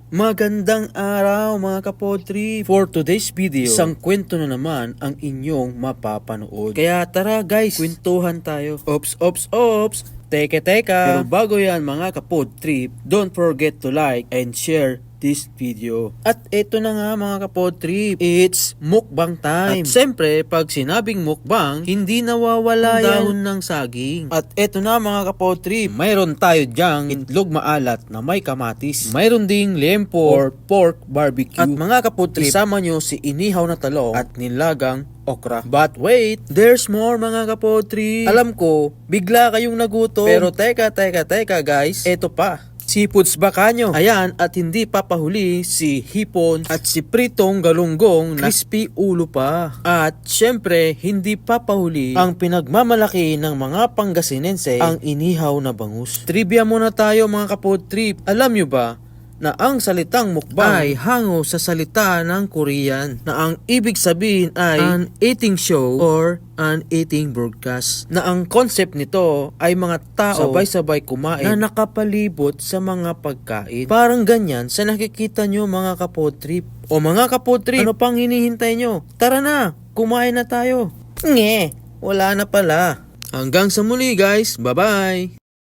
Magandang araw mga kapodri. For today's video, isang kwento na naman ang inyong mapapanood. Kaya tara guys, kwentuhan tayo. Ops. Teka. Pero bago yan mga kapodri, don't forget to like and share this video. At eto na nga mga kapodri, it's mukbang time. At siyempre, pag sinabing mukbang, hindi nawawala yan dahon ng saging. At eto na mga kapodri, mayroon tayo dyang itlog maalat na may kamatis. Mayroon ding lempo or pork barbecue. At mga kapodri, isama nyo si inihaw na talong at nilagang okra. But wait, there's more mga kapodri. Alam ko, bigla kayong nagutom. Pero teka guys, eto pa. Seafoods Bacanyo. Ayan, at hindi papahuli si hipon at si pritong galunggong na crispy ulo pa. At syempre, hindi papahuli ang pinagmamalaki ng mga Pangasinense, ang inihaw na bangus. Trivia muna tayo mga kapodtrip. Alam nyo ba na ang salitang mukbang ay hango sa salita ng Korean na ang ibig sabihin ay an eating show or an eating broadcast, na ang concept nito ay mga tao sabay-sabay kumain na nakapalibot sa mga pagkain. Parang ganyan sa nakikita nyo mga kapodtrip. O mga kapodtrip, ano pang hinihintay nyo? Tara na, kumain na tayo. Wala na pala. Hanggang sa muli guys, bye-bye!